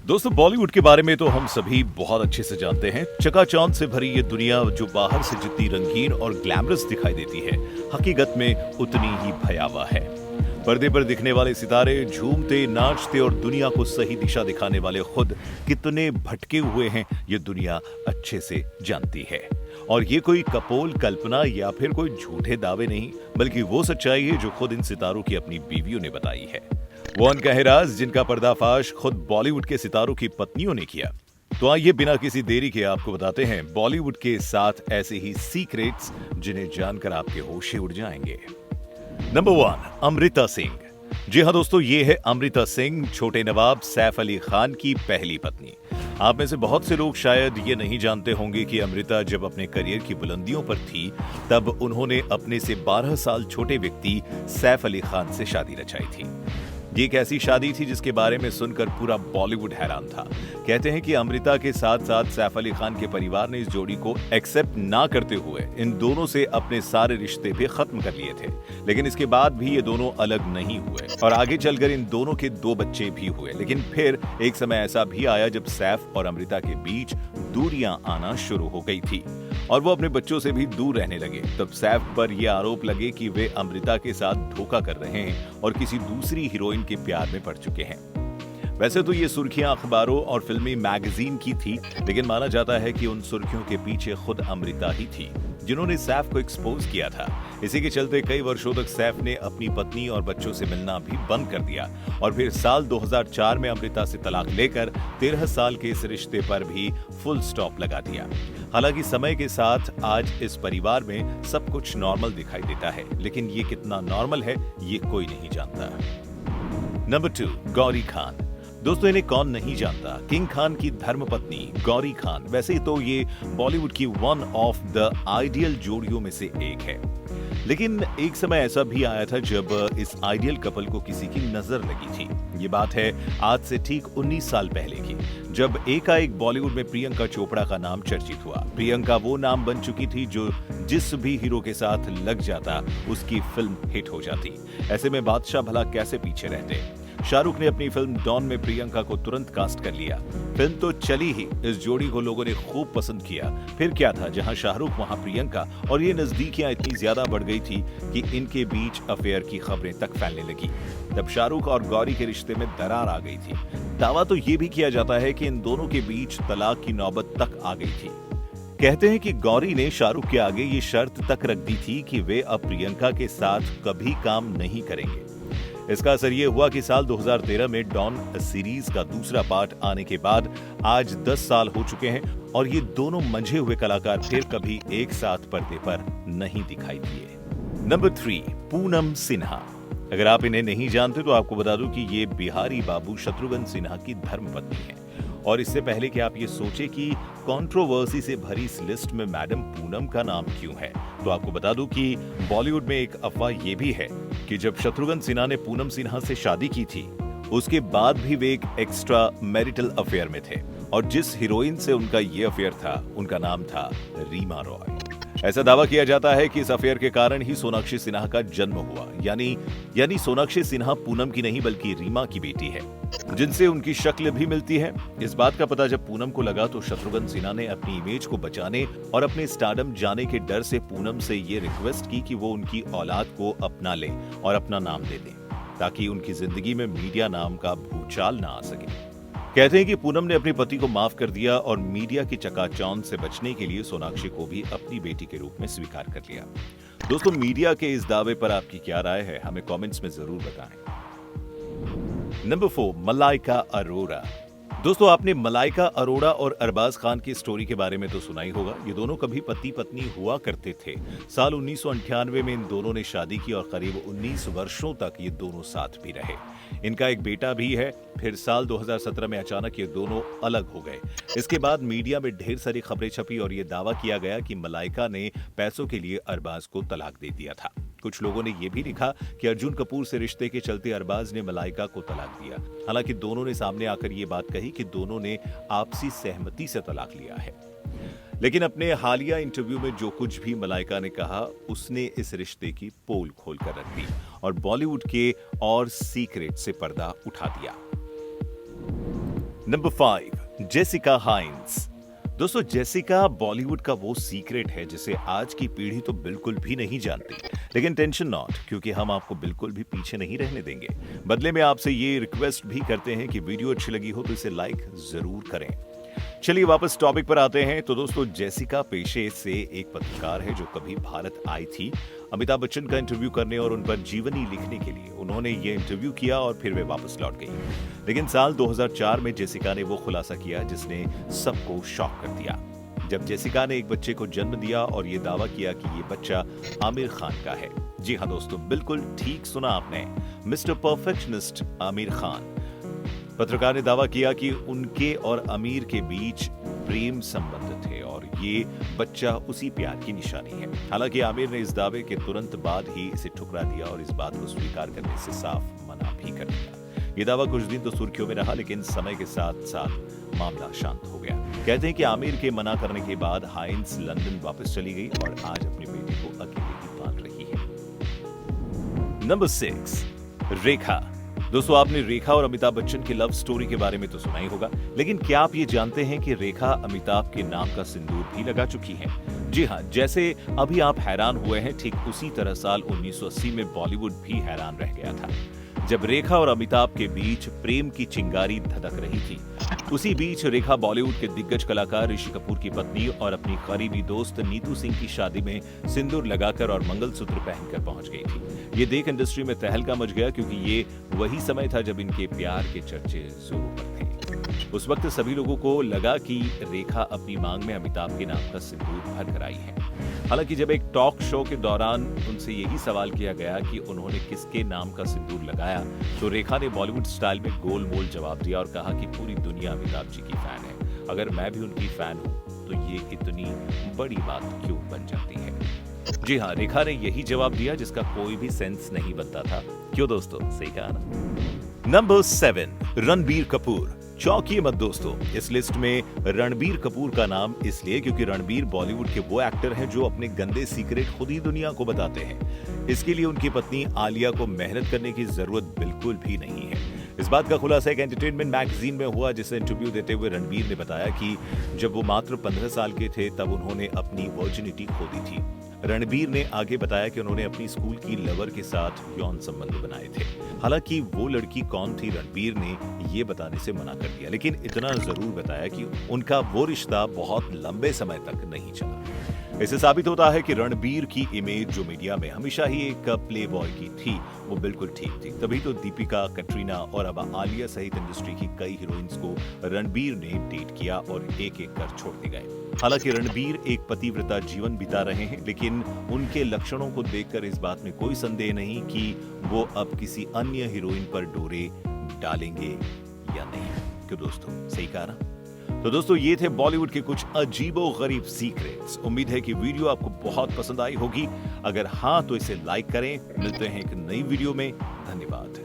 दोस्तों, बॉलीवुड के बारे में तो हम सभी बहुत अच्छे से जानते हैं। चकाचौंध से भरी ये दुनिया जो बाहर से जितनी रंगीन और ग्लैमरस दिखाई देती है, हकीकत में उतनी ही भयावह है। पर्दे पर दिखने वाले सितारे झूमते, नाचते और दुनिया को सही दिशा दिखाने वाले खुद कितने भटके हुए हैं, ये दुनिया अच्छे से जानती है। और ये कोई कपोल कल्पना या फिर कोई झूठे दावे नहीं, बल्कि वो सच्चाई है जो खुद इन सितारों की अपनी बीवियों ने बताई है। वो अनकहे राज जिनका पर्दाफाश खुद बॉलीवुड के सितारों की पत्नियों ने किया। तो आइए बिना किसी देरी के आपको बताते हैं बॉलीवुड के 7 ऐसे ही सीक्रेट्स जिन्हें जानकर आपके होश उड़ जाएंगे। नंबर 1, अमृता सिंह। जी हाँ दोस्तों, ये है अमृता सिंह, छोटे नवाब सैफ अली खान की पहली पत्नी। आप में से बहुत से लोग शायद ये नहीं जानते होंगे कि अमृता जब अपने करियर की बुलंदियों पर थी, तब उन्होंने अपने से 12 साल छोटे व्यक्ति सैफ अली खान से शादी रचाई थी। ये एक ऐसी शादी थी जिसके बारे में सुनकर पूरा बॉलीवुड हैरान था। कहते हैं कि अमृता के साथ साथ सैफ अली खान के परिवार ने इस जोड़ी को एक्सेप्ट ना करते हुए इन दोनों से अपने सारे रिश्ते भी खत्म कर लिए थे। लेकिन इसके बाद भी ये दोनों अलग नहीं हुए और आगे चलकर इन दोनों के 2 बच्चे भी हुए। लेकिन फिर एक समय ऐसा भी आया जब सैफ और अमृता के बीच दूरियां आना शुरू हो गई थी और वो अपने बच्चों से भी दूर रहने लगे। तब सैफ पर यह आरोप लगे कि वे अमृता के साथ धोखा कर रहे हैं और किसी दूसरी हीरोइन के प्यार में पड़ चुके हैं। वैसे तो ये सुर्खियां अखबारों और फिल्मी मैगजीन की थी, लेकिन माना जाता है कि उन सुर्खियों के पीछे खुद अमृता ही थी जिन्होंने सैफ को एक्सपोज किया था। इसी के चलते कई वर्षों तक सैफ ने अपनी पत्नी और बच्चों से मिलना भी बंद कर दिया और फिर साल 2004 में अमृता से तलाक लेकर 13 साल के इस रिश्ते पर भी फुल स्टॉप लगा दिया। हालांकि समय के साथ आज इस परिवार में सब कुछ नॉर्मल दिखाई देता है, लेकिन ये कितना नॉर्मल है ये कोई नहीं जानता। नंबर 2, गौरी खान। दोस्तों, इन्हें कौन नहीं जानता, किंग खान की धर्मपत्नी गौरी खान। वैसे तो ये बॉलीवुड की वन ऑफ द आइडियल जोड़ियों में से एक है, लेकिन एक समय ऐसा भी आया था जब इस आइडियल कपल को किसी की नजर लगी थी। ये बात है आज से ठीक 19 साल पहले की, जब एकाएक बॉलीवुड में प्रियंका चोपड़ा का नाम चर्चित हुआ। प्रियंका वो नाम बन चुकी थी जो जिस भी हीरो के साथ लग जाता उसकी फिल्म हिट हो जाती। ऐसे में बादशाह भला कैसे पीछे रहते। शाहरुख ने अपनी फिल्म डॉन में प्रियंका को तुरंत कास्ट कर लिया। फिल्म तो चली ही, इस जोड़ी को लोगों ने खूब पसंद किया। फिर क्या था, जहां शाहरुख वहां प्रियंका, और ये नजदीकियां इतनी ज्यादा बढ़ गई थी कि इनके बीच अफेयर की खबरें तक फैलने लगी। तब शाहरुख और गौरी के रिश्ते में दरार आ गई थी। दावा तो ये भी किया जाता है कि इन दोनों के बीच तलाक की नौबत तक आ गई थी। कहते हैं कि गौरी ने शाहरुख के आगे ये शर्त तक रख दी थी कि वे अब प्रियंका के साथ कभी काम नहीं करेंगे। इसका असर ये हुआ कि साल 2013 में डॉन सीरीज का दूसरा पार्ट आने के बाद आज 10 साल हो चुके हैं और ये दोनों मंझे हुए कलाकार फिर कभी एक साथ पर्दे पर नहीं दिखाई दिए। नंबर 3, पूनम सिन्हा। अगर आप इन्हें नहीं जानते तो आपको बता दूं कि ये बिहारी बाबू शत्रुघ्न सिन्हा की धर्मपत्नी है। और इससे पहले कि आप ये सोचे कि कंट्रोवर्सी से भरी इस लिस्ट में मैडम पूनम का नाम क्यों है, तो आपको बता दूं कि बॉलीवुड में एक अफवाह ये भी है कि जब शत्रुघ्न सिन्हा ने पूनम सिन्हा से शादी की थी, उसके बाद भी वे एक एक्स्ट्रा मैरिटल अफेयर में थे और जिस हीरोइन से उनका ये अफेयर था उनका नाम था रीमा रॉय। ऐसा दावा किया जाता है कि इस अफेयर के कारण ही सोनाक्षी सिन्हा का जन्म हुआ। यानी सोनाक्षी सिन्हा पूनम की नहीं बल्कि रीमा की बेटी है, जिनसे उनकी शक्ल भी मिलती है। इस बात का पता जब पूनम को लगा तो शत्रुघ्न सिन्हा ने अपनी इमेज को बचाने और अपने स्टारडम जाने के डर से पूनम से ये रिक्वेस्ट की कि वो उनकी औलाद को अपना ले और अपना नाम दे दे, ताकि उनकी जिंदगी में मीडिया नाम का भूचाल ना आ सके। कहते हैं कि पूनम ने अपने पति को माफ कर दिया और मीडिया की चकाचौंध से बचने के लिए सोनाक्षी को भी अपनी बेटी के रूप में स्वीकार कर लिया। दोस्तों, मीडिया के इस दावे पर आपकी क्या राय है, हमें कमेंट्स में जरूर बताएं। नंबर 4, मलाइका अरोरा। दोस्तों, आपने मलाइका अरोड़ा और अरबाज खान की स्टोरी के बारे में तो सुना ही होगा। ये दोनों कभी पति पत्नी हुआ करते थे। साल 1998 में इन दोनों ने शादी की और करीब 19 वर्षों तक ये दोनों साथ भी रहे। इनका एक बेटा भी है। फिर साल 2017 में अचानक ये दोनों अलग हो गए। इसके बाद मीडिया में ढेर सारी खबरें छपी और ये दावा किया गया कि मलाइका ने पैसों के लिए अरबाज को तलाक दे दिया था। कुछ लोगों ने यह भी लिखा कि अर्जुन कपूर से रिश्ते के चलते अरबाज ने मलाइका को तलाक दिया। हालांकि दोनों ने सामने आकर ये बात कही कि दोनों ने आपसी सहमति से तलाक लिया है। लेकिन अपने हालिया इंटरव्यू में जो कुछ भी मलाइका ने कहा, उसने इस रिश्ते की पोल खोलकर रख दी और बॉलीवुड के और सीक्रेट से पर्दा उठा दिया। Number 5, Jessica Hynes. दोस्तों, जेसिका बॉलीवुड का वो सीक्रेट है जिसे आज की पीढ़ी तो बिल्कुल भी नहीं जानती। लेकिन टेंशन नॉट, क्योंकि हम आपको बिल्कुल भी पीछे नहीं रहने देंगे। बदले में आपसे ये रिक्वेस्ट भी करते हैं कि वीडियो अच्छी लगी हो तो इसे लाइक जरूर करें। चलिए वापस टॉपिक पर आते हैं। तो दोस्तों, जेसिका पेशे से एक पत्रकार है जो कभी भारत आई थी अमिताभ बच्चन का इंटरव्यू करने और उन पर जीवनी लिखने के लिए। उन्होंने ये इंटरव्यू किया और फिर वे वापस लौट गई। लेकिन साल 2004 में जेसिका ने वो खुलासा किया जिसने सबको शॉक कर दिया। जब जेसिका ने एक बच्चे को जन्म दिया और ये दावा किया कि ये बच्चा आमिर खान का है। जी हाँ दोस्तों, बिल्कुल ठीक सुना आपने, मिस्टर परफेक्शनिस्ट आमिर खान। पत्रकार ने दावा किया कि उनके और आमिर के बीच प्रेम संबंध थे और ये बच्चा उसी प्यार की निशानी है। हालांकि आमिर ने इस दावे के तुरंत बाद ही इसे ठुकरा दिया और इस बात को स्वीकार करने से साफ मना भी कर दिया। ये दावा कुछ दिन तो सुर्खियों में रहा, लेकिन समय के साथ साथ मामला शांत हो गया। कहते हैं कि आमिर के मना करने के बाद हाइन्स लंदन वापस चली गई और आज अपनी बेटी को अकेले ही पाल रही है। नंबर 6, रेखा। दोस्तों, आपने रेखा और अमिताभ बच्चन की लव स्टोरी के बारे में तो सुना ही होगा, लेकिन क्या आप ये जानते हैं कि रेखा अमिताभ के नाम का सिंदूर भी लगा चुकी हैं? जी हाँ, जैसे अभी आप हैरान हुए हैं, ठीक उसी तरह साल 1980 में बॉलीवुड भी हैरान रह गया था जब रेखा और अमिताभ के बीच प्रेम की चिंगारी धधक रही थी। उसी बीच रेखा बॉलीवुड के दिग्गज कलाकार ऋषि कपूर की पत्नी और अपनी करीबी दोस्त नीतू सिंह की शादी में सिंदूर लगाकर और मंगलसूत्र पहनकर पहुंच गई थी। ये देख इंडस्ट्री में तहलका मच गया, क्योंकि ये वही समय था जब इनके प्यार के चर्चे जोरों पर थे। उस वक्त सभी लोगों को लगा कि रेखा अपनी मांग में अमिताभ के नाम का सिंदूर भर कर आई है। हालांकि जब एक टॉक शो के दौरान उनसे यही सवाल किया गया कि उन्होंने किसके नाम का सिंदूर लगाया, तो रेखा ने बॉलीवुड स्टाइल में गोल मोल जवाब दिया और कहा कि पूरी दुनिया अमिताभ जी की फैन है। अगर मैं भी उनकी फैन हूं तो ये इतनी बड़ी बात क्यों बन जाती है? जी हाँ, रेखा ने यही जवाब दिया जिसका कोई भी सेंस नहीं बनता था। क्यों दोस्तों, सही कहा ना? नंबर 7, रणबीर कपूर। चौंकिए मत दोस्तों, इस लिस्ट में रणबीर कपूर का नाम इसलिए क्योंकि रणबीर बॉलीवुड के वो एक्टर हैं जो अपने गंदे सीक्रेट खुद ही दुनिया को बताते हैं। इसके लिए उनकी पत्नी आलिया को मेहनत करने की जरूरत बिल्कुल भी नहीं है। इस बात का खुलासा एक एंटरटेनमेंट मैगजीन में हुआ, जिसे इंटरव्यू देते हुए रणबीर ने बताया कि जब वो मात्र 15 साल के थे तब उन्होंने अपनी वर्जिनिटी खो दी थी। रणबीर ने आगे बताया कि उन्होंने अपनी स्कूल की लवर के साथ यौन संबंध बनाए थे। हालांकि वो लड़की कौन थी, रणबीर ने ये बताने से मना कर दिया, लेकिन इतना जरूर बताया कि उनका वो रिश्ता बहुत लंबे समय तक नहीं चला। इससे साबित होता है कि रणबीर की इमेज जो मीडिया में हमेशा ही एक प्ले बॉय की थी, वो बिल्कुल ठीक थी। तभी तो दीपिका, कटरीना और अब आलिया सहित इंडस्ट्री की कई हीरोइंस को रणबीर ने डेट किया और एक एक कर छोड़ते गए। हालांकि रणबीर एक पतिव्रता जीवन बिता रहे हैं, लेकिन उनके लक्षणों को देखकर इस बात में कोई संदेह नहीं कि वो अब किसी अन्य हीरोइन पर डोरे डालेंगे या नहीं। क्यों दोस्तों, सही कहा ना? तो दोस्तों, ये थे बॉलीवुड के कुछ अजीबो-गरीब सीक्रेट्स। उम्मीद है कि वीडियो आपको बहुत पसंद आई होगी। अगर हाँ तो इसे लाइक करें। मिलते हैं एक नई वीडियो में। धन्यवाद।